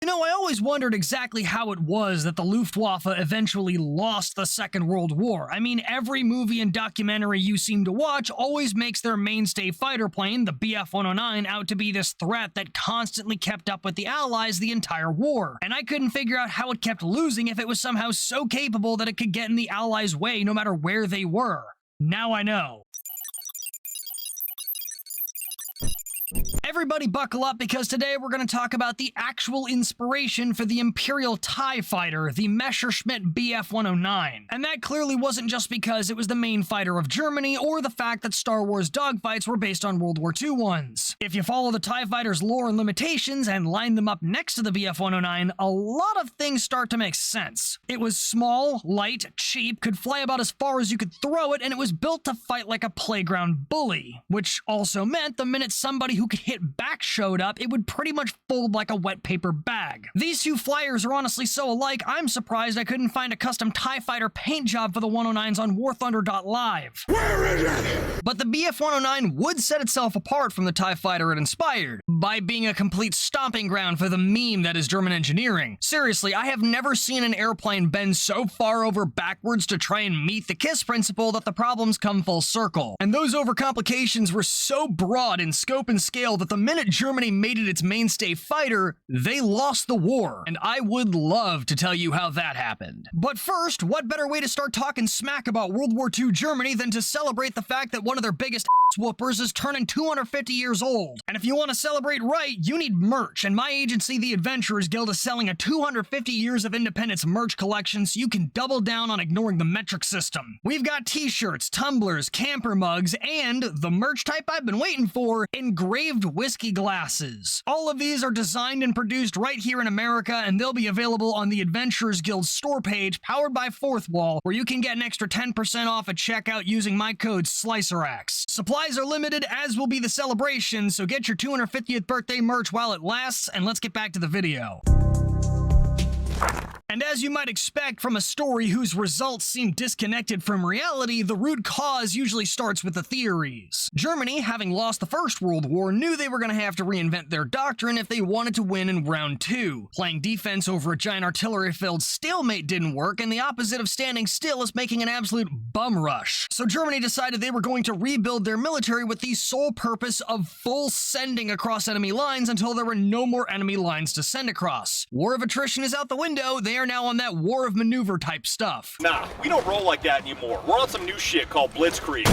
You know, I always wondered exactly how it was that the Luftwaffe eventually lost the Second World War. I mean, every movie and documentary you seem to watch always makes their mainstay fighter plane, the Bf-109, out to be this threat that constantly kept up with the Allies the entire war. And I couldn't figure out how it kept losing if it was somehow so capable that it could get in the Allies' way no matter where they were. Now I know. Everybody buckle up, because today we're going to talk about the actual inspiration for the Imperial TIE fighter, the Messerschmitt Bf-109. And that clearly wasn't just because it was the main fighter of Germany, or the fact that Star Wars dogfights were based on World War II ones. If you follow the TIE fighter's lore and limitations and line them up next to the Bf-109, a lot of things start to make sense. It was small, light, cheap, could fly about as far as you could throw it, and it was built to fight like a playground bully. Which also meant the minute somebody who could hit back showed up, it would pretty much fold like a wet paper bag. These two flyers are honestly so alike, I'm surprised I couldn't find a custom TIE fighter paint job for the 109s on warthunder.live. Where is it? But the Bf-109 would set itself apart from the TIE fighter it inspired, by being a complete stomping ground for the meme that is German engineering. Seriously, I have never seen an airplane bend so far over backwards to try and meet the KISS principle that the problems come full circle. And those overcomplications were so broad in scope and scale that the minute Germany made it its mainstay fighter, they lost the war. And I would love to tell you how that happened. But first, what better way to start talking smack about World War II Germany than to celebrate the fact that one of their biggest whoopers is turning 250 years old. And if you want to celebrate right, you need merch, and my agency, the Adventurers Guild, is selling a 250 years of independence merch collection so you can double down on ignoring the metric system. We've got t-shirts, tumblers, camper mugs, and the merch type I've been waiting for, engraved whiskey glasses. All of these are designed and produced right here in America, and they'll be available on the Adventurers Guild store page, powered by Fourth Wall, where you can get an extra 10% off at checkout using my code SlicerX. Supplies are limited, as will be the celebration, so get your 250th birthday merch while it lasts, and let's get back to the video. And as you might expect from a story whose results seem disconnected from reality, the root cause usually starts with the theories. Germany, having lost the First World War, knew they were going to have to reinvent their doctrine if they wanted to win in round two. Playing defense over a giant artillery-filled stalemate didn't work, and the opposite of standing still is making an absolute bum rush. So Germany decided they were going to rebuild their military with the sole purpose of full sending across enemy lines until there were no more enemy lines to send across. War of attrition is out the window. They are now on that war of maneuver type stuff. Nah, we don't roll like that anymore. We're on some new shit called Blitzkrieg.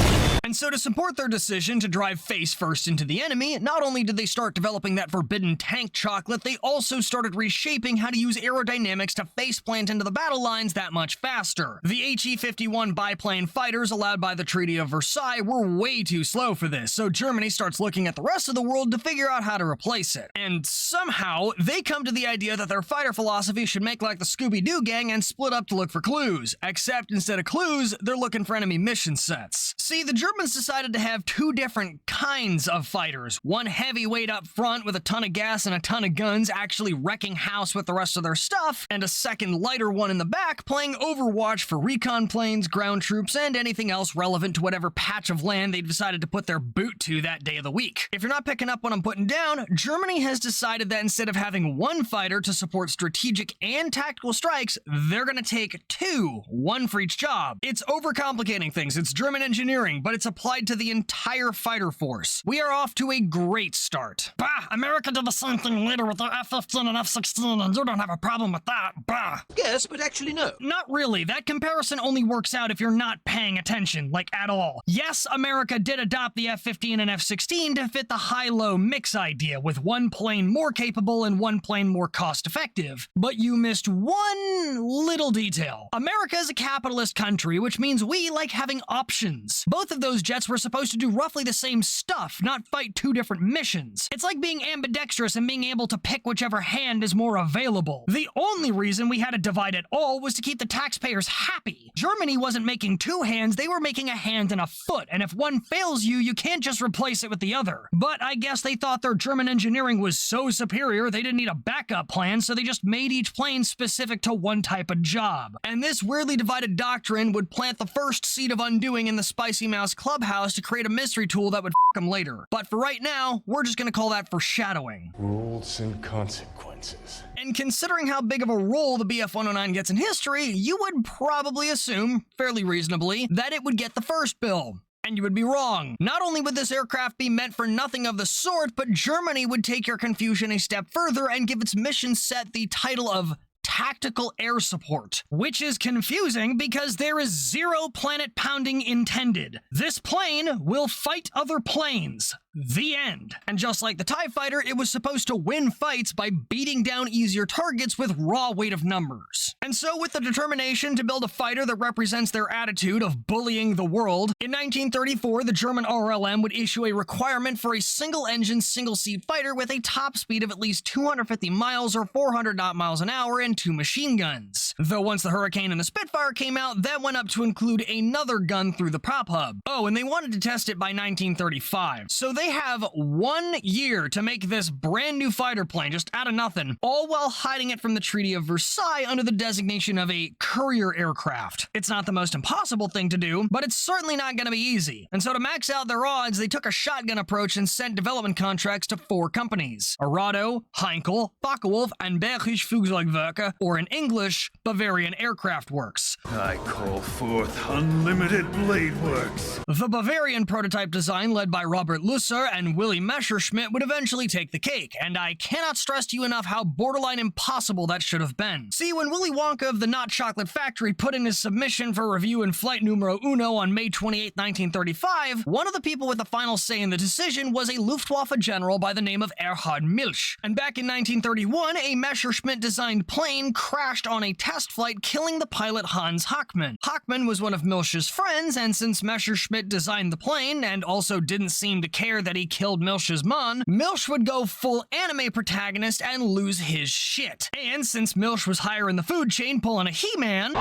And so to support their decision to drive face first into the enemy, not only did they start developing that forbidden tank chocolate, they also started reshaping how to use aerodynamics to faceplant into the battle lines that much faster. The HE-51 biplane fighters allowed by the Treaty of Versailles were way too slow for this, so Germany starts looking at the rest of the world to figure out how to replace it. And somehow, they come to the idea that their fighter philosophy should make like the Scooby-Doo gang and split up to look for clues, except instead of clues, they're looking for enemy mission sets. See, the Germans decided to have two different kinds of fighters. One heavyweight up front with a ton of gas and a ton of guns, actually wrecking house with the rest of their stuff, and a second lighter one in the back playing Overwatch for recon planes, ground troops, and anything else relevant to whatever patch of land they decided to put their boot to that day of the week. If you're not picking up what I'm putting down, Germany has decided that instead of having one fighter to support strategic and tactical strikes, they're gonna take two, one for each job. It's overcomplicating things, it's German engineering, but it's applied to the entire fighter force. We are off to a great start. Bah! America did the same thing later with their F-15 and F-16, and you don't have a problem with that. Bah! Yes, but actually no. Not really. That comparison only works out if you're not paying attention, like at all. Yes, America did adopt the F-15 and F-16 to fit the high-low mix idea, with one plane more capable and one plane more cost-effective. But you missed one little detail. America is a capitalist country, which means we like having options. Both of those jets were supposed to do roughly the same stuff, not fight two different missions. It's like being ambidextrous and being able to pick whichever hand is more available. The only reason we had to divide it all was to keep the taxpayers happy. Germany wasn't making two hands, they were making a hand and a foot, and if one fails you, you can't just replace it with the other. But I guess they thought their German engineering was so superior they didn't need a backup plan, so they just made each plane specific specific to one type of job. And this weirdly divided doctrine would plant the first seed of undoing in the Spicy Mouse clubhouse to create a mystery tool that would f them later. But for right now, we're just gonna call that foreshadowing. Rules and consequences. And considering how big of a role the Bf-109 gets in history, you would probably assume, fairly reasonably, that it would get the first bill. And you would be wrong. Not only would this aircraft be meant for nothing of the sort, but Germany would take your confusion a step further and give its mission set the title of Tactical Air Support, which is confusing because there is zero planet pounding intended. This plane will fight other planes. The end. And just like the TIE Fighter, it was supposed to win fights by beating down easier targets with raw weight of numbers. And so with the determination to build a fighter that represents their attitude of bullying the world, in 1934 the German RLM would issue a requirement for a single-engine, single-seat fighter with a top speed of at least 250 miles or 400 knot miles an hour and 2 machine guns. Though once the Hurricane and the Spitfire came out, that went up to include another gun through the prop hub. Oh, and they wanted to test it by 1935. So they have 1 year to make this brand new fighter plane just out of nothing, all while hiding it from the Treaty of Versailles under the designation of a courier aircraft. It's not the most impossible thing to do, but it's certainly not going to be easy. And so to max out their odds, they took a shotgun approach and sent development contracts to 4 companies: Arado, Heinkel, Focke-Wulf, and Bergisch Flugzeugwerke, or in English, Bavarian Aircraft Works. I call forth unlimited blade works. The Bavarian prototype design, led by Robert Lusser and Willy Messerschmitt, would eventually take the cake, and I cannot stress to you enough how borderline impossible that should have been. See, when Willy Wonka of the Not Chocolate Factory put in his submission for review in Flight Numero Uno on May 28, 1935, one of the people with the final say in the decision was a Luftwaffe general by the name of Erhard Milch. And back in 1931, a Messerschmitt-designed plane crashed on a test flight, killing the pilot Hans Hockmann. Hockmann was one of Milch's friends, and since Messerschmitt designed the plane and also didn't seem to care that he killed Milch's mon, Milch would go full anime protagonist and lose his shit. And since Milch was higher in the food chain pulling a He-Man,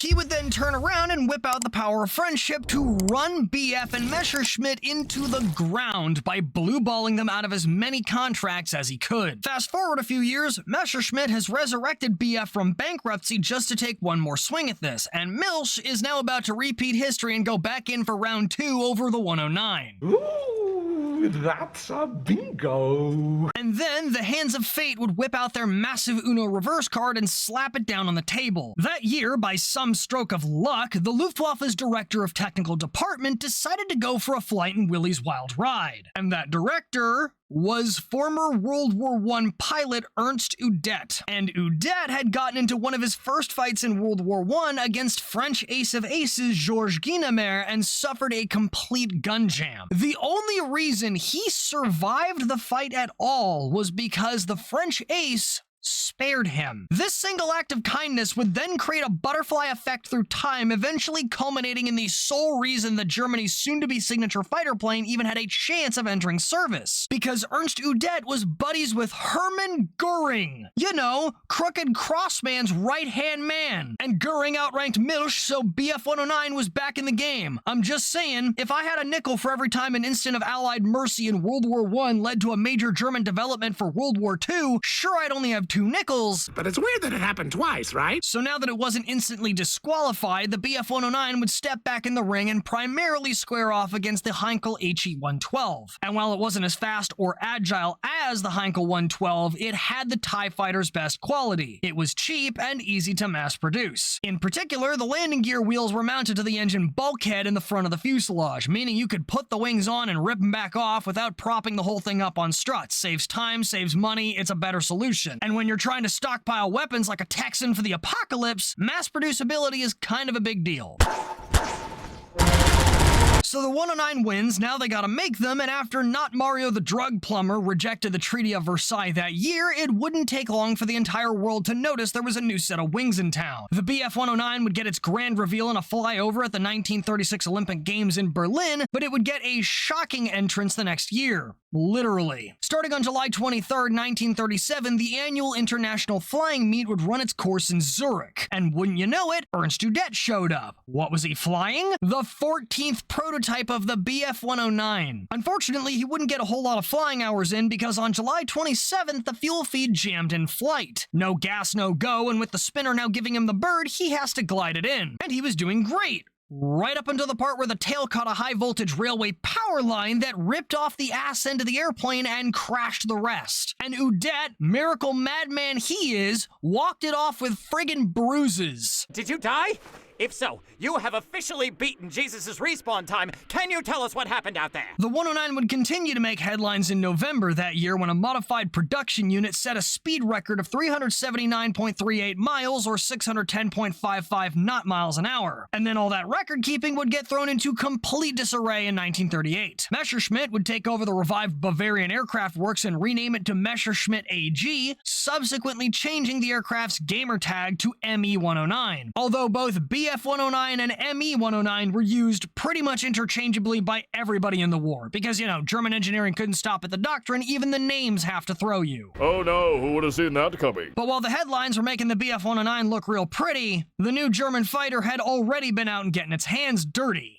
he would then turn around and whip out the power of friendship to run BF and Messerschmitt into the ground by blue-balling them out of as many contracts as he could. Fast forward a few years, Messerschmitt has resurrected BF from bankruptcy just to take one more swing at this, and Milch is now about to repeat history and go back in for round 2 over the 109. Ooh, that's a bingo. And then the hands of fate would whip out their massive Uno reverse card and slap it down on the table. That year, by some stroke of luck, the Luftwaffe's director of technical department decided to go for a flight in Willy's Wild Ride. And that director was former World War I pilot Ernst Udet. And Udet had gotten into one of his first fights in World War I against French ace of aces Georges Guynemer and suffered a complete gun jam. The only reason he survived the fight at all was because the French ace spared him. This single act of kindness would then create a butterfly effect through time, eventually culminating in the sole reason that Germany's soon-to-be signature fighter plane even had a chance of entering service. Because Ernst Udet was buddies with Hermann Göring. You know, Crooked Crossman's right-hand man. And Göring outranked Milch, so Bf-109 was back in the game. I'm just saying, if I had a nickel for every time an instant of Allied mercy in World War I led to a major German development for World War II, sure, I'd only have 2 nickels. But it's weird that it happened twice, right? So now that it wasn't instantly disqualified, the Bf-109 would step back in the ring and primarily square off against the Heinkel HE-112. And while it wasn't as fast or agile as the Heinkel 112, it had the TIE Fighter's best quality. It was cheap and easy to mass produce. In particular, the landing gear wheels were mounted to the engine bulkhead in the front of the fuselage, meaning you could put the wings on and rip them back off without propping the whole thing up on struts. Saves time, saves money, it's a better solution. And when you're trying to stockpile weapons like a Texan for the apocalypse, mass producibility is kind of a big deal. So the 109 wins, now they gotta make them, and after Not Mario the Drug Plumber rejected the Treaty of Versailles that year, it wouldn't take long for the entire world to notice there was a new set of wings in town. The Bf-109 would get its grand reveal in a flyover at the 1936 Olympic Games in Berlin, but it would get a shocking entrance the next year. Literally. Starting on July 23rd, 1937, the annual international flying meet would run its course in Zurich. And wouldn't you know it, Ernst Udet showed up. What was he flying? The 14th prototype prototype of the Bf-109. Unfortunately, he wouldn't get a whole lot of flying hours in because on July 27th, the fuel feed jammed in flight. No gas, no go, and with the spinner now giving him the bird, he has to glide it in. And he was doing great. Right up until the part where the tail caught a high-voltage railway power line that ripped off the ass end of the airplane and crashed the rest. And Udet, miracle madman he is, walked it off with friggin' bruises. Did you die? If so, you have officially beaten Jesus' respawn time. Can you tell us what happened out there? The 109 would continue to make headlines in November that year when a modified production unit set a speed record of 379.38 miles or 610.55 knot miles an hour. And then all that record keeping would get thrown into complete disarray in 1938. Messerschmitt would take over the revived Bavarian Aircraft Works and rename it to Messerschmitt AG, subsequently changing the aircraft's gamer tag to ME-109. Although both Bf-109 and ME-109 were used pretty much interchangeably by everybody in the war, because, German engineering couldn't stop at the doctrine, even the names have to throw you. Oh no, who would have seen that coming? But while the headlines were making the Bf-109 look real pretty, the new German fighter had already been out and getting its hands dirty.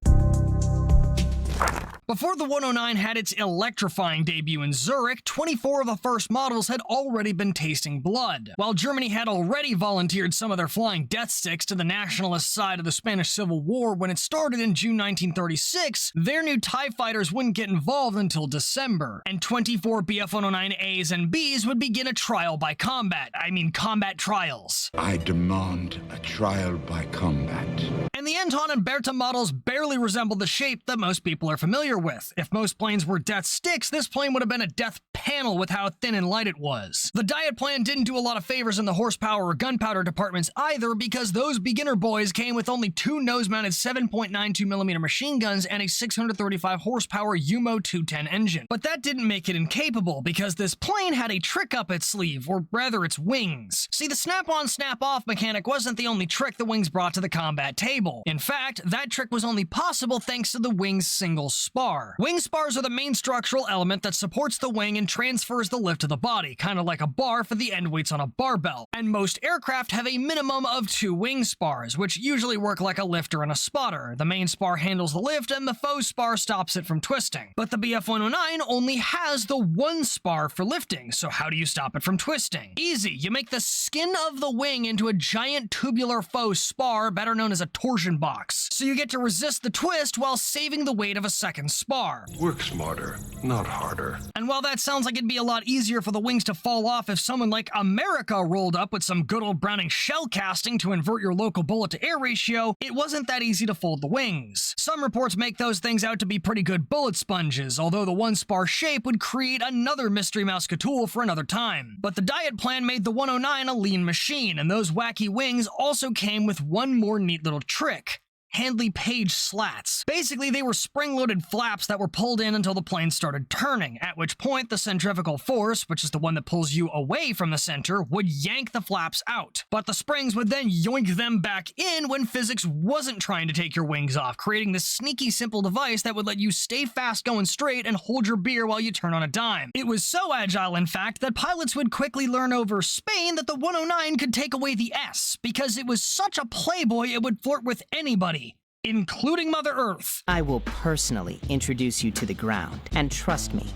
Before the 109 had its electrifying debut in Zurich, 24 of the first models had already been tasting blood. While Germany had already volunteered some of their flying death sticks to the nationalist side of the Spanish Civil War when it started in June 1936, their new TIE fighters wouldn't get involved until December, and 24 Bf-109As and Bs would begin a trial by combat. Combat trials. I demand a trial by combat. And the Anton and Bertha models barely resembled the shape that most people are familiar with. If most planes were death sticks, this plane would have been a death panel with how thin and light it was. The diet plan didn't do a lot of favors in the horsepower or gunpowder departments either, because those beginner boys came with only two nose-mounted 7.92mm machine guns and a 635 horsepower Umo 210 engine. But that didn't make it incapable, because this plane had a trick up its sleeve, or rather its wings. See, the snap-on, snap-off mechanic wasn't the only trick the wings brought to the combat table. In fact, that trick was only possible thanks to the wing's single spar. Wing spars are the main structural element that supports the wing and transfers the lift to the body, kind of like a bar for the end weights on a barbell. And most aircraft have a minimum of 2 wing spars, which usually work like a lifter and a spotter. The main spar handles the lift and the faux spar stops it from twisting. But the Bf-109 only has the 1 spar for lifting, so how do you stop it from twisting? Easy, you make the skin of the wing into a giant tubular faux spar, better known as a torsion box. So you get to resist the twist while saving the weight of a second spar. Work smarter, not harder. And while that sounds like it'd be a lot easier for the wings to fall off if someone like America rolled up with some good old Browning shell casting to invert your local bullet-to-air ratio, it wasn't that easy to fold the wings. Some reports make those things out to be pretty good bullet sponges, although the 1 spar shape would create another mystery mouse-catool for another time. But the diet plan made the 109 a lean machine, and those wacky wings also came with one more neat little trick. Handley Page slats. Basically, they were spring-loaded flaps that were pulled in until the plane started turning, at which point the centrifugal force, which is the one that pulls you away from the center, would yank the flaps out. But the springs would then yoink them back in when physics wasn't trying to take your wings off, creating this sneaky simple device that would let you stay fast going straight and hold your beer while you turn on a dime. It was so agile, in fact, that pilots would quickly learn over Spain that the 109 could take away the S, because it was such a playboy it would flirt with anybody, including Mother Earth. I will personally introduce you to the ground, and trust me,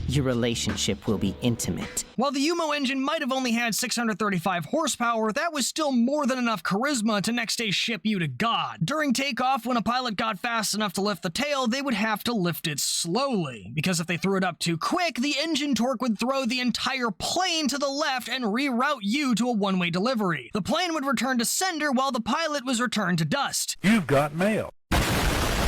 your relationship will be intimate. While the Umo engine might have only had 635 horsepower, that was still more than enough charisma to next day ship you to God. During takeoff, when a pilot got fast enough to lift the tail, they would have to lift it slowly, because if they threw it up too quick, the engine torque would throw the entire plane to the left and reroute you to a one-way delivery. The plane would return to sender while the pilot was returned to dust. You've got mail.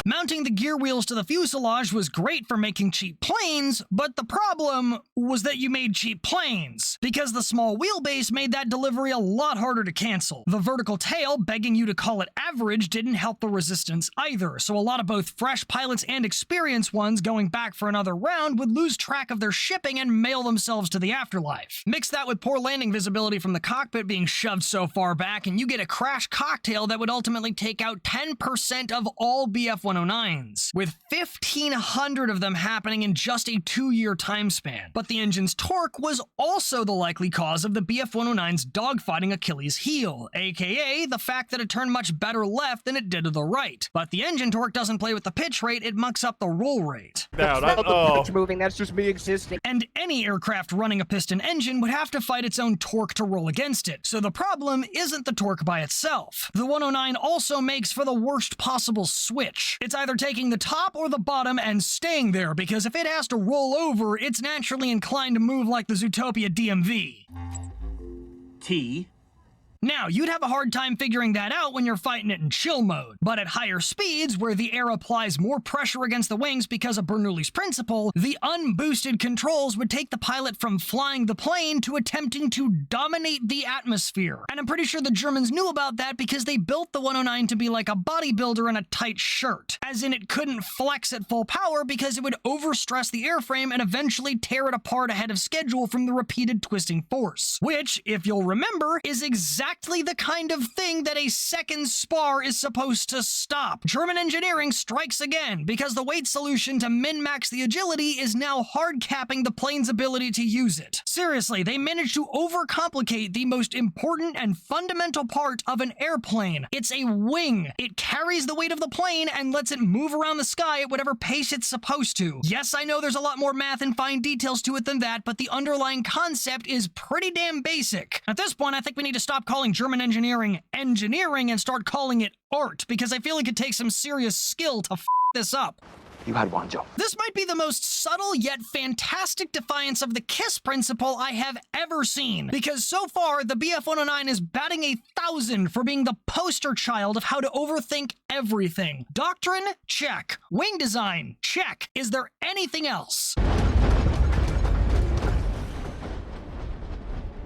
Mounting the gear wheels to the fuselage was great for making cheap planes, but the problem was that you made cheap planes, because the small wheelbase made that delivery a lot harder to cancel. The vertical tail, begging you to call it average, didn't help the resistance either, so a lot of both fresh pilots and experienced ones going back for another round would lose track of their shipping and mail themselves to the afterlife. Mix that with poor landing visibility from the cockpit being shoved so far back, and you get a crash cocktail that would ultimately take out 10% of all Bf-109 Bf-109s, with 1,500 of them happening in just a 2-year time span. But the engine's torque was also the likely cause of the Bf-109's dogfighting Achilles heel, aka the fact that it turned much better left than it did to the right. But the engine torque doesn't play with the pitch rate, it mucks up the roll rate. Now, That's not the pitch moving, that's just me existing. And any aircraft running a piston engine would have to fight its own torque to roll against it, so the problem isn't the torque by itself. The 109 also makes for the worst possible switch. It's either taking the top or the bottom and staying there, because if it has to roll over, it's naturally inclined to move like the Zootopia DMV. T. Now, you'd have a hard time figuring that out when you're fighting it in chill mode, but at higher speeds, where the air applies more pressure against the wings because of Bernoulli's principle, the unboosted controls would take the pilot from flying the plane to attempting to dominate the atmosphere. And I'm pretty sure the Germans knew about that because they built the 109 to be like a bodybuilder in a tight shirt, as in it couldn't flex at full power because it would overstress the airframe and eventually tear it apart ahead of schedule from the repeated twisting force, which, if you'll remember, is exactly the kind of thing that a second spar is supposed to stop. German engineering strikes again, because the weight solution to min-max the agility is now hard capping the plane's ability to use it. Seriously, they managed to overcomplicate the most important and fundamental part of an airplane. It's a wing. It carries the weight of the plane and lets it move around the sky at whatever pace it's supposed to. Yes, I know there's a lot more math and fine details to it than that, but the underlying concept is pretty damn basic. At this point, I think we need to stop calling German engineering and start calling it art, because I feel like it takes some serious skill to f this up. You had one job. This might be the most subtle yet fantastic defiance of the KISS principle I have ever seen, because so far the Bf-109 is batting 1,000 for being the poster child of how to overthink everything. Doctrine? Check. Wing design? Check. Is there anything else?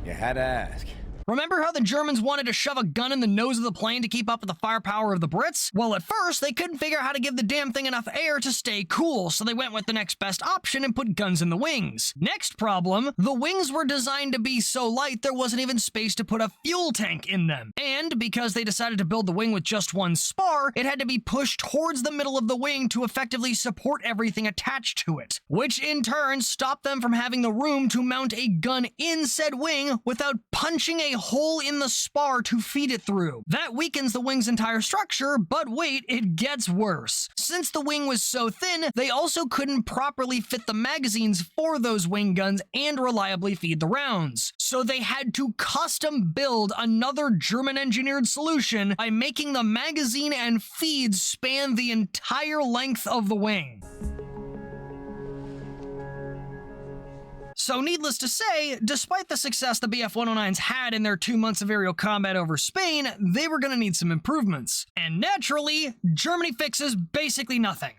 You had to ask. Remember how the Germans wanted to shove a gun in the nose of the plane to keep up with the firepower of the Brits? Well, at first, they couldn't figure out how to give the damn thing enough air to stay cool, so they went with the next best option and put guns in the wings. Next problem, the wings were designed to be so light there wasn't even space to put a fuel tank in them. And because they decided to build the wing with just one spar, it had to be pushed towards the middle of the wing to effectively support everything attached to it, which in turn stopped them from having the room to mount a gun in said wing without punching a hole in the spar to feed it through. That weakens the wing's entire structure, but wait, it gets worse. Since the wing was so thin, they also couldn't properly fit the magazines for those wing guns and reliably feed the rounds. So they had to custom build another German-engineered solution by making the magazine and feed span the entire length of the wing. So needless to say, despite the success the Bf-109s had in their 2 months of aerial combat over Spain, they were going to need some improvements. And naturally, Germany fixes basically nothing.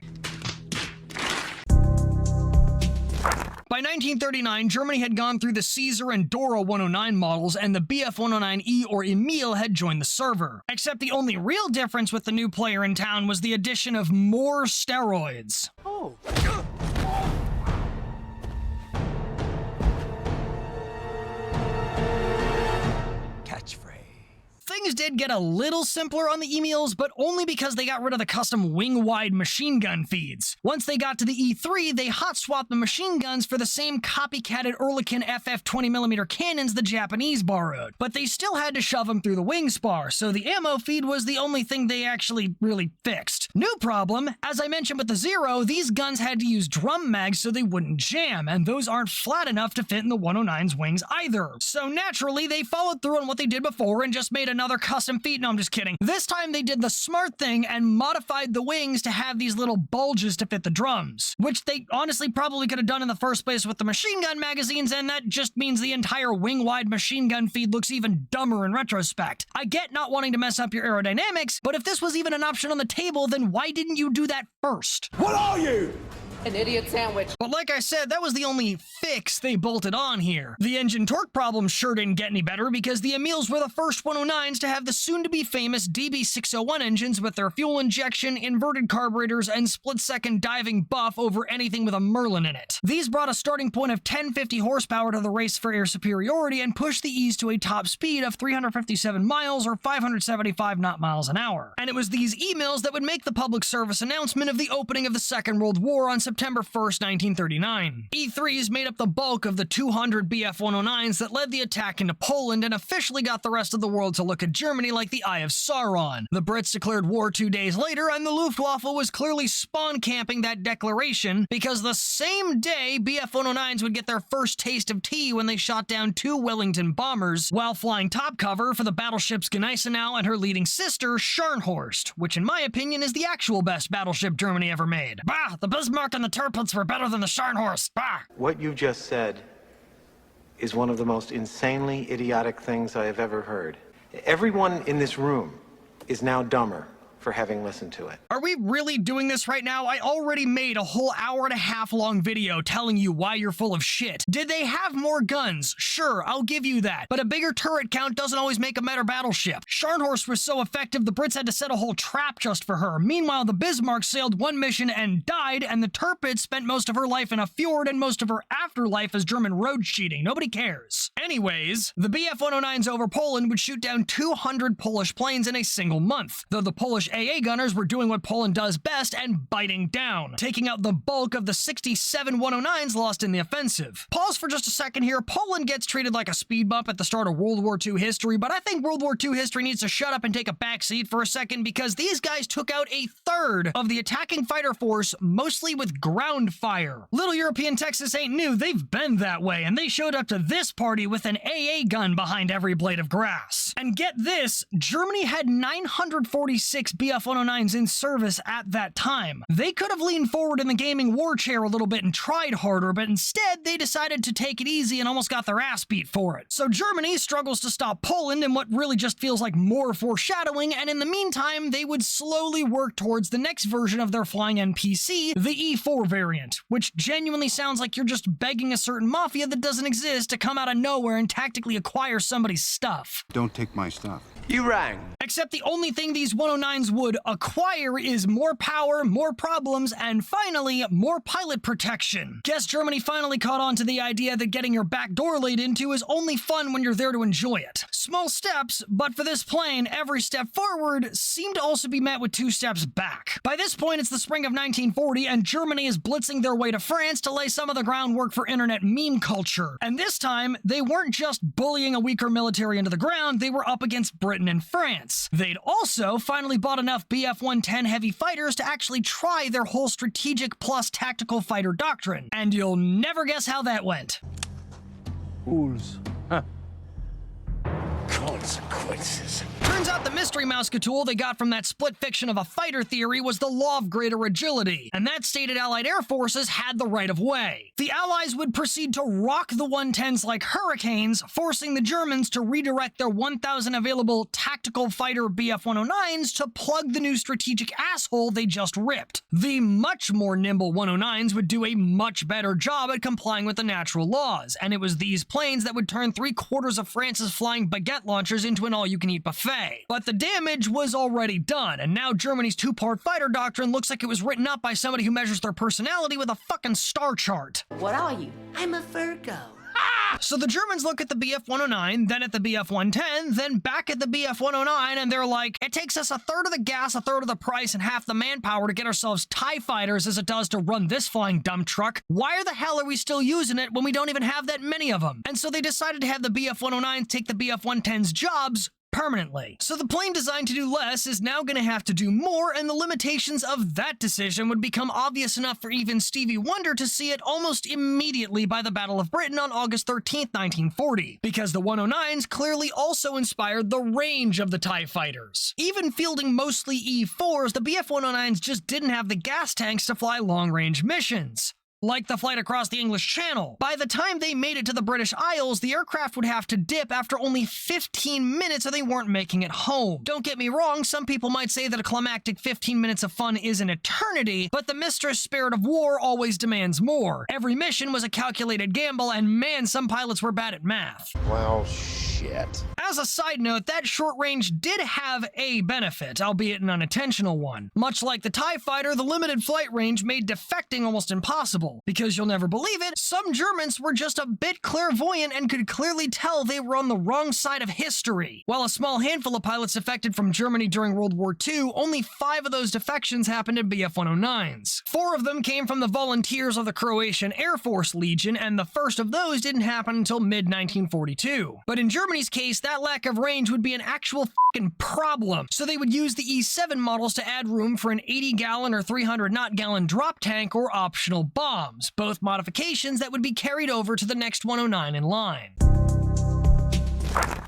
By 1939, Germany had gone through the Caesar and Dora 109 models, and the Bf-109E or Emil had joined the server. Except the only real difference with the new player in town was the addition of more steroids. Oh. Things did get a little simpler on the Emils, but only because they got rid of the custom wing-wide machine gun feeds. Once they got to the E3, they hot-swapped the machine guns for the same copycatted Oerlikon FF 20mm cannons the Japanese borrowed, but they still had to shove them through the wing spar, so the ammo feed was the only thing they actually really fixed. New problem, as I mentioned with the Zero, these guns had to use drum mags so they wouldn't jam, and those aren't flat enough to fit in the 109's wings either. So naturally, they followed through on what they did before and just made another custom feed. No, I'm just kidding. This time they did the smart thing and modified the wings to have these little bulges to fit the drums, which they honestly probably could have done in the first place with the machine gun magazines, and that just means the entire wing-wide machine gun feed looks even dumber in retrospect. I get not wanting to mess up your aerodynamics, but if this was even an option on the table, then why didn't you do that first? What are you? An idiot sandwich. But like I said, that was the only fix they bolted on here. The engine torque problem sure didn't get any better because the Emils were the first 109s to have the soon-to-be famous DB601 engines with their fuel injection, inverted carburetors, and split-second diving buff over anything with a Merlin in it. These brought a starting point of 1050 horsepower to the race for air superiority and pushed the E's to a top speed of 357 miles or 575 knot-miles an hour. And it was these Emils that would make the public service announcement of the opening of the Second World War on September 1st, 1939. E3s made up the bulk of the 200 Bf-109s that led the attack into Poland and officially got the rest of the world to look at Germany like the Eye of Sauron. The Brits declared war 2 days later, and the Luftwaffe was clearly spawn camping that declaration because the same day Bf-109s would get their first taste of tea when they shot down 2 Wellington bombers while flying top cover for the battleships Gneisenau and her leading sister, Scharnhorst, which in my opinion is the actual best battleship Germany ever made. Bah! The Bismarck and the Tirpitz were better than the Scharnhorst. Bah! What you just said is one of the most insanely idiotic things I have ever heard. Everyone in this room is now dumber for having listened to it. Are we really doing this right now? I already made a whole hour-and-a-half long video telling you why you're full of shit. Did they have more guns? Sure, I'll give you that. But a bigger turret count doesn't always make a better battleship. Scharnhorst was so effective, the Brits had to set a whole trap just for her. Meanwhile, the Bismarck sailed one mission and died, and the Tirpitz spent most of her life in a fjord and most of her afterlife as German road cheating. Nobody cares. Anyways, the Bf-109s over Poland would shoot down 200 Polish planes in a single month, though the Polish AA gunners were doing what Poland does best and biting down, taking out the bulk of the 67 109s lost in the offensive. Pause for just a second here. Poland gets treated like a speed bump at the start of World War II history, but I think World War II history needs to shut up and take a backseat for a second because these guys took out a third of the attacking fighter force, mostly with ground fire. Little European Texas ain't new, they've been that way, and they showed up to this party with an AA gun behind every blade of grass. And get this, Germany had 946 Bf-109s in service at that time. They could have leaned forward in the gaming war chair a little bit and tried harder, but instead they decided to take it easy and almost got their ass beat for it. So Germany struggles to stop Poland in what really just feels like more foreshadowing, and in the meantime, they would slowly work towards the next version of their flying NPC, the E4 variant, which genuinely sounds like you're just begging a certain mafia that doesn't exist to come out of nowhere and tactically acquire somebody's stuff. Don't take my stuff. You rang. Except the only thing these 109s would acquire is more power, more problems, and finally, more pilot protection. Guess Germany finally caught on to the idea that getting your back door laid into is only fun when you're there to enjoy it. Small steps, but for this plane, every step forward seemed to also be met with 2 steps back. By this point, it's the spring of 1940, and Germany is blitzing their way to France to lay some of the groundwork for internet meme culture. And this time, they weren't just bullying a weaker military into the ground, they were up against Britain and France. They'd also finally bought enough Bf-110 heavy fighters to actually try their whole strategic plus tactical fighter doctrine. And you'll never guess how that went. Fools. Huh. Consequences. Turns out the mystery mousecatool they got from that split fiction of a fighter theory was the law of greater agility, and that stated Allied air forces had the right of way. The Allies would proceed to rock the 110s like hurricanes, forcing the Germans to redirect their 1,000 available tactical fighter Bf-109s to plug the new strategic asshole they just ripped. The much more nimble 109s would do a much better job at complying with the natural laws, and it was these planes that would turn 3/4 of France's flying baguette launchers into an all-you-can-eat buffet. But the damage was already done, and now Germany's 2-part fighter doctrine looks like it was written up by somebody who measures their personality with a fucking star chart. What are you? I'm a Virgo. So the Germans look at the Bf-109, then at the Bf-110, then back at the Bf-109, and they're like, it takes us 1/3 of the gas, 1/3 of the price, and half the manpower to get ourselves TIE fighters as it does to run this flying dump truck. Why the hell are we still using it when we don't even have that many of them? And so they decided to have the Bf-109s take the Bf-110's jobs permanently. So the plane designed to do less is now going to have to do more, and the limitations of that decision would become obvious enough for even Stevie Wonder to see it almost immediately by the Battle of Britain on August 13th, 1940, because the 109s clearly also inspired the range of the TIE fighters. Even fielding mostly E4s, the Bf-109s just didn't have the gas tanks to fly long-range missions. like the flight across the English Channel. By the time they made it to the British Isles, the aircraft would have to dip after only 15 minutes, and they weren't making it home. Don't get me wrong, some people might say that a climactic 15 minutes of fun is an eternity, but the mistress spirit of war always demands more. Every mission was a calculated gamble, and man, some pilots were bad at math. Well, shit. As a side note, that short range did have a benefit, albeit an unintentional one. Much like the TIE fighter, the limited flight range made defecting almost impossible. Because you'll never believe it, some Germans were just a bit clairvoyant and could clearly tell they were on the wrong side of history. While a small handful of pilots defected from Germany during World War II, only 5 of those defections happened in Bf-109s. 4 of them came from the volunteers of the Croatian Air Force Legion, and the first of those didn't happen until mid-1942. But in Germany's case, that lack of range would be an actual fucking problem, so they would use the E-7 models to add room for an 80-gallon or 300-knot-gallon drop tank or optional bombs, both modifications that would be carried over to the next 109 in line.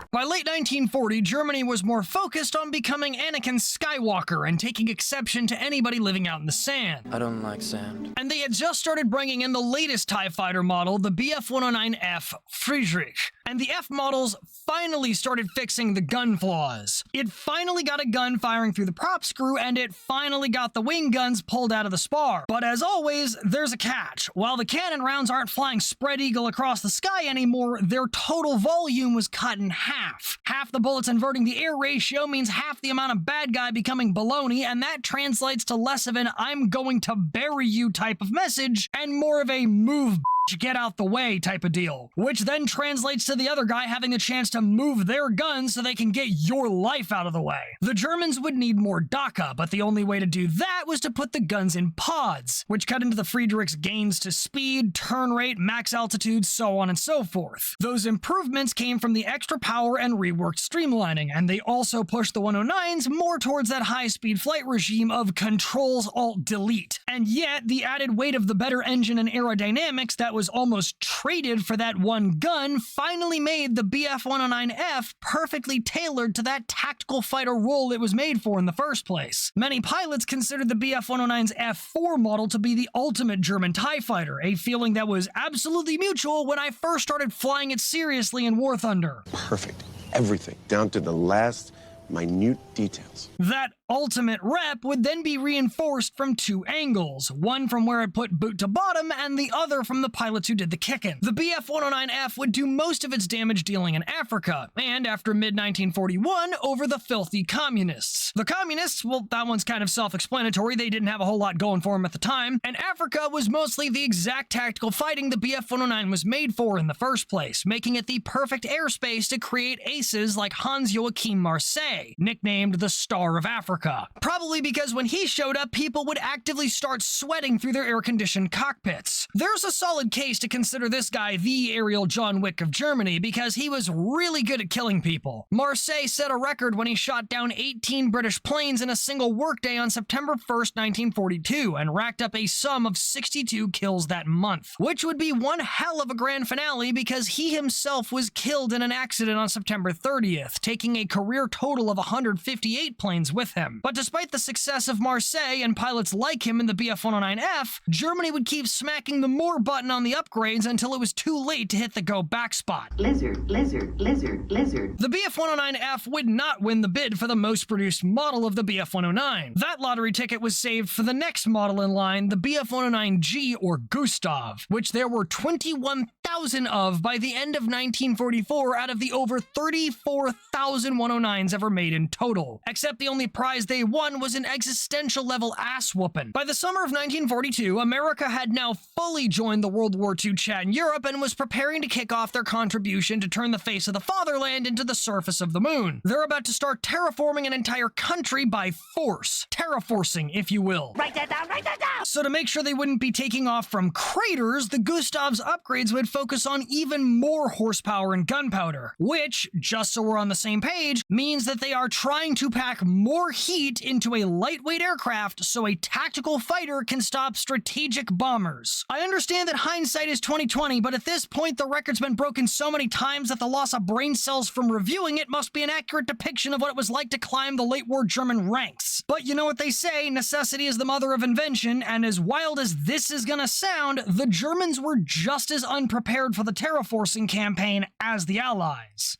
By late 1940, Germany was more focused on becoming Anakin Skywalker and taking exception to anybody living out in the sand. I don't like sand. And they had just started bringing in the latest TIE fighter model, the Bf-109F Friedrich. And the F models finally started fixing the gun flaws. It finally got a gun firing through the prop screw, and it finally got the wing guns pulled out of the spar. But as always, there's a catch. While the cannon rounds aren't flying spread eagle across the sky anymore, their total volume was cut in half. Half the bullets inverting the air ratio means half the amount of bad guy becoming baloney, and that translates to less of an "I'm going to bury you" type of message, and more of a "move get out the way" type of deal, which then translates to the other guy having a chance to move their guns so they can get your life out of the way. The Germans would need more DACA, but the only way to do that was to put the guns in pods, which cut into the Friedrich's gains to speed, turn rate, max altitude, so on and so forth. Those improvements came from the extra power and reworked streamlining, and they also pushed the 109s more towards that high-speed flight regime of Controls-Alt-Delete. And yet, the added weight of the better engine and aerodynamics that was almost traded for that one gun finally made the Bf-109F perfectly tailored to that tactical fighter role it was made for in the first place. Many pilots considered the Bf-109's F4 model to be the ultimate German TIE fighter, a feeling that was absolutely mutual when I first started flying it seriously in War Thunder. Perfect. Everything, down to the last minute details. That ultimate rep would then be reinforced from 2 angles, one from where it put boot to bottom and the other from the pilots who did the kicking. The Bf-109F would do most of its damage dealing in Africa, and after mid-1941, over the filthy communists. The communists, well, that one's kind of self-explanatory, they didn't have a whole lot going for them at the time, and Africa was mostly the exact tactical fighting the Bf-109 was made for in the first place, making it the perfect airspace to create aces like Hans-Joachim Marseille, nicknamed the Star of Africa. Probably because when he showed up, people would actively start sweating through their air-conditioned cockpits. There's a solid case to consider this guy the aerial John Wick of Germany because he was really good at killing people. Marseille set a record when he shot down 18 British planes in a single workday on September 1st, 1942, and racked up a sum of 62 kills that month, which would be one hell of a grand finale because he himself was killed in an accident on September 30th, taking a career total of 158 planes with him. But despite the success of Marseille and pilots like him in the Bf-109F, Germany would keep smacking the more button on the upgrades until it was too late to hit the go back spot. Lizard, lizard, lizard, lizard. The Bf-109F would not win the bid for the most produced model of the Bf-109. That lottery ticket was saved for the next model in line, the Bf-109G or Gustav, which there were 21,000 of by the end of 1944 out of the over 34,000 109s ever made in total. Except the only prize they won was an existential level ass whooping. By the summer of 1942, America had now fully joined the World War II chat in Europe and was preparing to kick off their contribution to turn the face of the fatherland into the surface of the moon. They're about to start terraforming an entire country by force. Terraforcing, if you will. Write that down, write that down! So to make sure they wouldn't be taking off from craters, the Gustav's upgrades would focus on even more horsepower and gunpowder, which, just so we're on the same page, means that they are trying to pack more heat into a lightweight aircraft so a tactical fighter can stop strategic bombers. I understand that hindsight is 20/20, but at this point the record's been broken so many times that the loss of brain cells from reviewing it must be an accurate depiction of what it was like to climb the late war German ranks. But you know what they say, necessity is the mother of invention, and And as wild as this is gonna sound, the Germans were just as unprepared for the terraforcing campaign as the Allies.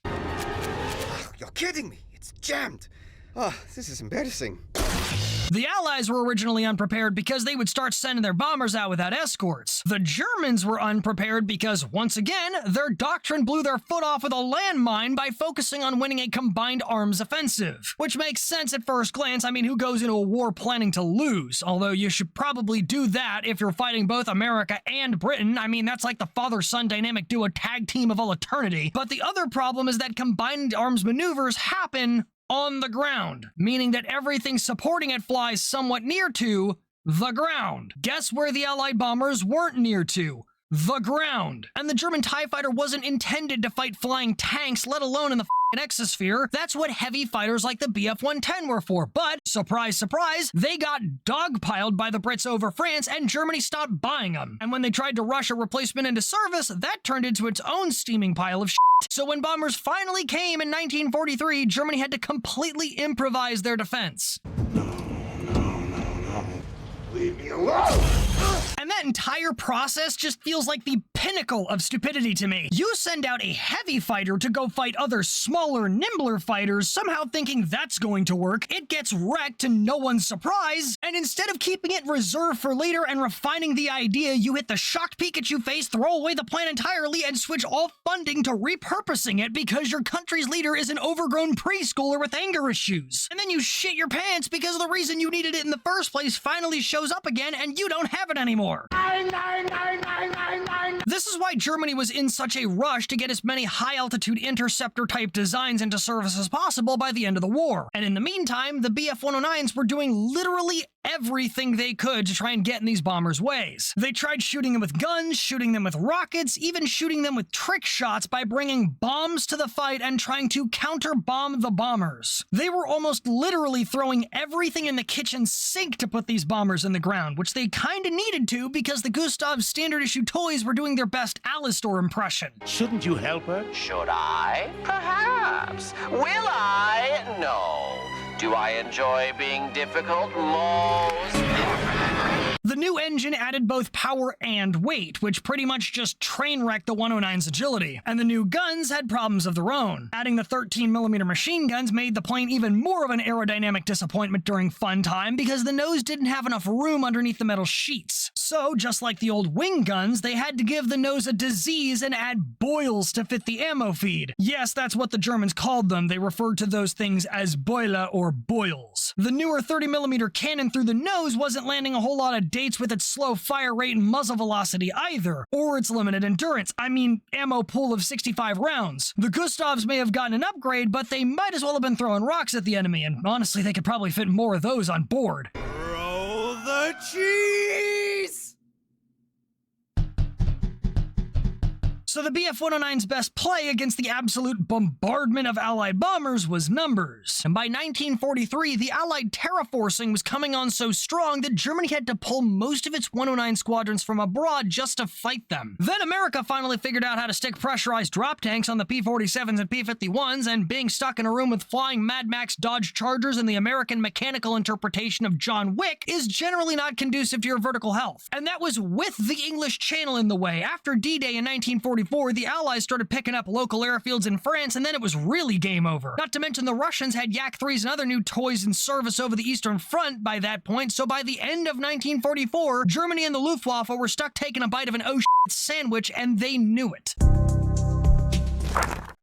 You're kidding me. It's jammed. Oh, this is embarrassing. The Allies were originally unprepared because they would start sending their bombers out without escorts. The Germans were unprepared because, once again, their doctrine blew their foot off with a landmine by focusing on winning a combined arms offensive. Which makes sense at first glance. I mean, who goes into a war planning to lose? Although you should probably do that if you're fighting both America and Britain. I mean, that's like the father-son dynamic duo tag team of all eternity. But the other problem is that combined arms maneuvers happen on the ground, meaning that everything supporting it flies somewhat near to the ground. Guess where the Allied bombers weren't near to? The ground. And the German TIE fighter wasn't intended to fight flying tanks, let alone in the exosphere. That's what heavy fighters like the Bf-110 were for. But, surprise, surprise, they got dogpiled by the Brits over France, and Germany stopped buying them. And when they tried to rush a replacement into service, that turned into its own steaming pile of shit. So when bombers finally came in 1943, Germany had to completely improvise their defense. Leave me alone! And that entire process just feels like the pinnacle of stupidity to me. You send out a heavy fighter to go fight other smaller, nimbler fighters, somehow thinking that's going to work. It gets wrecked to no one's surprise, and instead of keeping it reserved for later and refining the idea, you hit the shocked Pikachu face, throw away the plan entirely, and switch all funding to repurposing it because your country's leader is an overgrown preschooler with anger issues. And then you shit your pants because the reason you needed it in the first place finally shows up again and you don't have it anymore. This is why Germany was in such a rush to get as many high-altitude interceptor-type designs into service as possible by the end of the war. And in the meantime, the Bf-109s were doing literally everything they could to try and get in these bombers' ways. They tried shooting them with guns, shooting them with rockets, even shooting them with trick shots by bringing bombs to the fight and trying to counter-bomb the bombers. They were almost literally throwing everything in the kitchen sink to put these bombers in the ground, which they kinda needed to because the Gustav's standard-issue toys were doing their best Alistor impression. Shouldn't you help her? Should I? Perhaps. Will I? No. Do I enjoy being difficult? Most definitely. The new engine added both power and weight, which pretty much just train wrecked the 109's agility. And the new guns had problems of their own. Adding the 13mm machine guns made the plane even more of an aerodynamic disappointment during fun time because the nose didn't have enough room underneath the metal sheets. So, just like the old wing guns, they had to give the nose a disease and add boils to fit the ammo feed. Yes, that's what the Germans called them. They referred to those things as boiler or boils. The newer 30mm cannon through the nose wasn't landing a whole lot of dates with its slow fire rate and muzzle velocity either, or its limited endurance. I mean, ammo pool of 65 rounds. The Gustavs may have gotten an upgrade, but they might as well have been throwing rocks at the enemy, and honestly, they could probably fit more of those on board. Roll the cheese! So the Bf-109's best play against the absolute bombardment of Allied bombers was numbers. And by 1943, the Allied terraforcing was coming on so strong that Germany had to pull most of its 109 squadrons from abroad just to fight them. Then America finally figured out how to stick pressurized drop tanks on the P-47s and P-51s, and being stuck in a room with flying Mad Max Dodge Chargers and the American mechanical interpretation of John Wick is generally not conducive to your vertical health. And that was with the English Channel in the way. After D-Day in 1944, the Allies started picking up local airfields in France, and then it was really game over. Not to mention the Russians had Yak-3s and other new toys in service over the Eastern Front by that point, so by the end of 1944, Germany and the Luftwaffe were stuck taking a bite of an oh shit sandwich, and they knew it.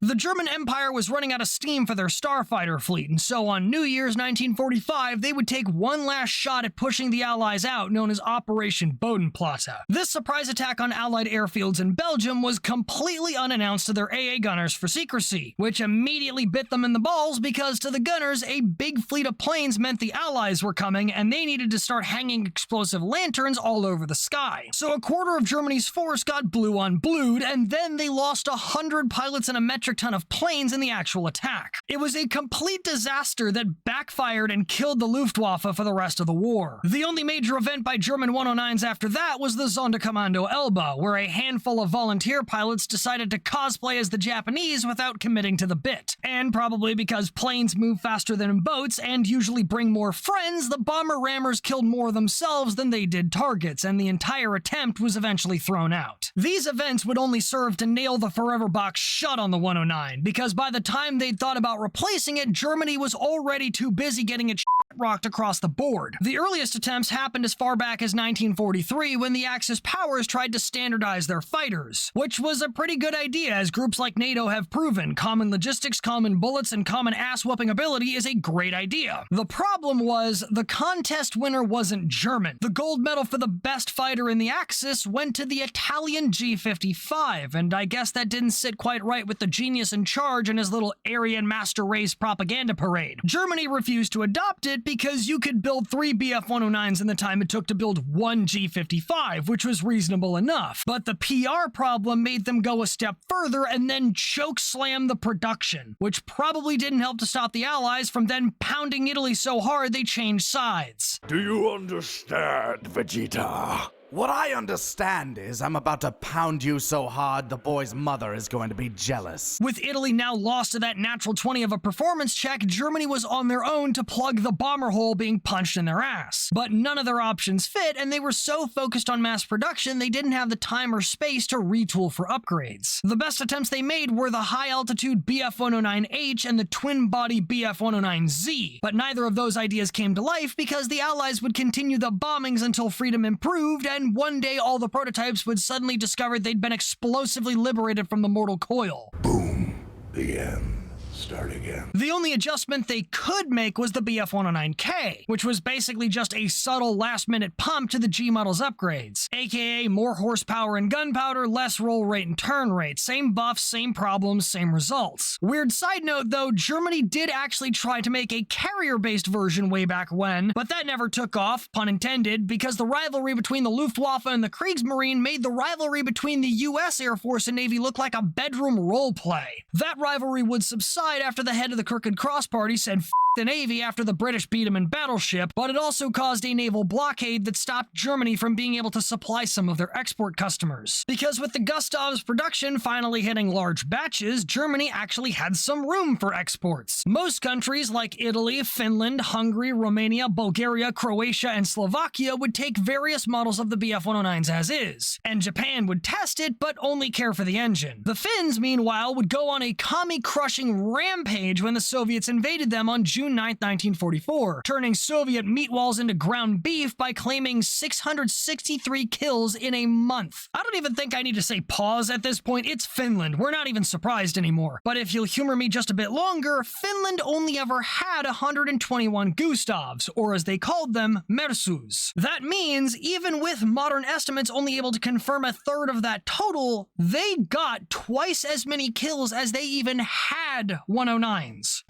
The German Empire was running out of steam for their starfighter fleet, and so on New Year's 1945, they would take one last shot at pushing the Allies out, known as Operation Bodenplatte. This surprise attack on Allied airfields in Belgium was completely unannounced to their AA gunners for secrecy, which immediately bit them in the balls because to the gunners, a big fleet of planes meant the Allies were coming, and they needed to start hanging explosive lanterns all over the sky. So a quarter of Germany's force got blue on blued, and then they lost 100 pilots and a metric ton of planes in the actual attack. It was a complete disaster that backfired and killed the Luftwaffe for the rest of the war. The only major event by German 109s after that was the Sonderkommando Elba, where a handful of volunteer pilots decided to cosplay as the Japanese without committing to the bit. And probably because planes move faster than boats and usually bring more friends, the bomber rammers killed more themselves than they did targets, and the entire attempt was eventually thrown out. These events would only serve to nail the forever box shut on the 109, because by the time they'd thought about replacing it, Germany was already too busy getting its rocked across the board. The earliest attempts happened as far back as 1943 when the Axis powers tried to standardize their fighters, which was a pretty good idea, as groups like NATO have proven common logistics, common bullets, and common ass-whooping ability is a great idea. The problem was the contest winner wasn't German. The gold medal for the best fighter in the Axis went to the Italian G55, and I guess that didn't sit quite right with the genius in charge and his little Aryan master race propaganda parade. Germany refused to adopt it because you could build 3 Bf-109s in the time it took to build 1 G55, which was reasonable enough. But the PR problem made them go a step further and then choke slam the production, which probably didn't help to stop the Allies from then pounding Italy so hard they changed sides. Do you understand, Vegeta? What I understand is I'm about to pound you so hard the boy's mother is going to be jealous. With Italy now lost to that natural 20 of a performance check, Germany was on their own to plug the bomber hole being punched in their ass. But none of their options fit, and they were so focused on mass production they didn't have the time or space to retool for upgrades. The best attempts they made were the high-altitude Bf-109H and the twin-body Bf-109Z, but neither of those ideas came to life because the Allies would continue the bombings until freedom improved, and one day all the prototypes would suddenly discover they'd been explosively liberated from the mortal coil. Boom. The end. Start again. The only adjustment they could make was the Bf-109K, which was basically just a subtle last-minute pump to the G model's upgrades, aka more horsepower and gunpowder, less roll rate and turn rate, same buffs, same problems, same results. Weird side note though, Germany did actually try to make a carrier-based version way back when, but that never took off, pun intended, because the rivalry between the Luftwaffe and the Kriegsmarine made the rivalry between the US Air Force and Navy look like a bedroom roleplay. That rivalry would subside after the head of the Crooked Cross Party said "F the Navy" after the British beat him in Battleship, but it also caused a naval blockade that stopped Germany from being able to supply some of their export customers. Because with the Gustav's production finally hitting large batches, Germany actually had some room for exports. Most countries like Italy, Finland, Hungary, Romania, Bulgaria, Croatia, and Slovakia would take various models of the Bf-109s as is, and Japan would test it but only care for the engine. The Finns, meanwhile, would go on a commie-crushing rampage when the Soviets invaded them on June 9, 1944, turning Soviet meat walls into ground beef by claiming 663 kills in a month. I don't even think I need to say pause at this point. It's Finland. We're not even surprised anymore. But if you'll humor me just a bit longer, Finland only ever had 121 Gustavs, or as they called them, Mersus. That means, even with modern estimates only able to confirm a third of that total, they got twice as many kills as they even had 109s.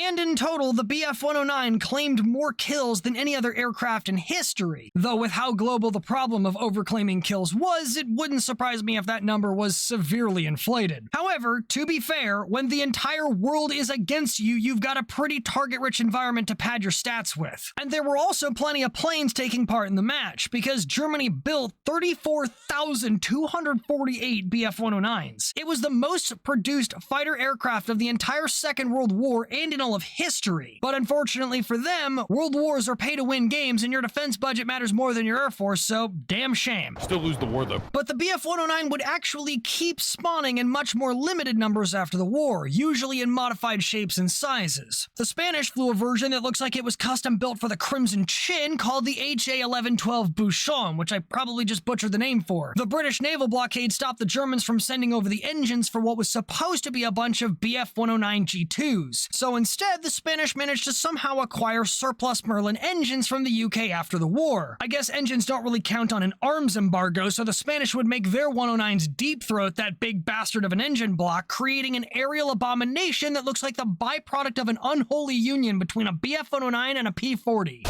And in total, the Bf-109 claimed more kills than any other aircraft in history. Though with how global the problem of overclaiming kills was, it wouldn't surprise me if that number was severely inflated. However, to be fair, when the entire world is against you, you've got a pretty target-rich environment to pad your stats with. And there were also plenty of planes taking part in the match, because Germany built 34,248 Bf-109s. It was the most produced fighter aircraft of the entire Second World War and in all of history. But unfortunately for them, world wars are pay-to-win games and your defense budget matters more than your Air Force, so damn shame. Still lose the war though. But the Bf-109 would actually keep spawning in much more limited numbers after the war, usually in modified shapes and sizes. The Spanish flew a version that looks like it was custom built for the Crimson Chin called the HA-1112 Bouchon, which I probably just butchered the name for. The British naval blockade stopped the Germans from sending over the engines for what was supposed to be a bunch of Bf-109 G2s, so instead the Spanish managed to somehow acquire surplus Merlin engines from the UK after the war. I guess engines don't really count on an arms embargo, so the Spanish would make their 109s deep throat that big bastard of an engine block, creating an aerial abomination that looks like the byproduct of an unholy union between a Bf-109 and a P-40.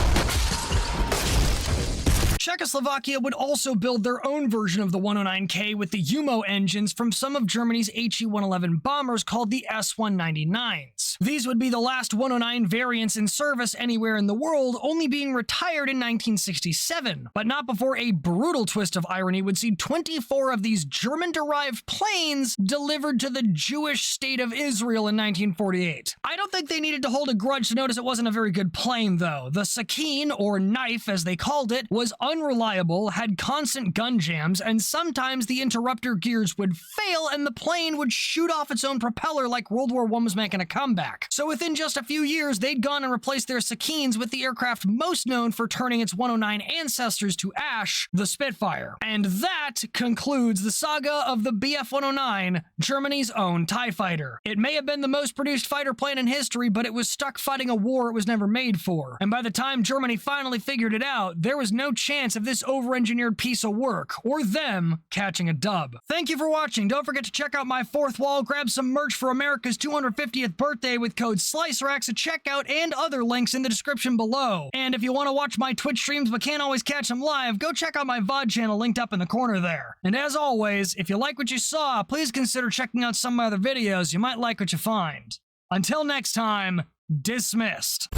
Czechoslovakia would also build their own version of the 109K with the UMO engines from some of Germany's He-111 bombers called the S-199s. These would be the last 109 variants in service anywhere in the world, only being retired in 1967, but not before a brutal twist of irony would see 24 of these German-derived planes delivered to the Jewish state of Israel in 1948. I don't think they needed to hold a grudge to notice it wasn't a very good plane, though. The Sakin, or knife as they called it, was unreliable, had constant gun jams, and sometimes the interrupter gears would fail and the plane would shoot off its own propeller like World War I was making a comeback. So within just a few years, they'd gone and replaced their Sakins with the aircraft most known for turning its 109 ancestors to ash, the Spitfire. And that concludes the saga of the Bf-109, Germany's own TIE fighter. It may have been the most produced fighter plane in history, but it was stuck fighting a war it was never made for. And by the time Germany finally figured it out, there was no chance of this over-engineered piece of work, or them, catching a dub. Thank you for watching. Don't forget to check out my fourth wall, grab some merch for America's 250th birthday with code SlicerX at checkout, and other links in the description below. And if you want to watch my Twitch streams but can't always catch them live, go check out my VOD channel linked up in the corner there. And as always, if you like what you saw, please consider checking out some of my other videos. You might like what you find. Until next time, dismissed.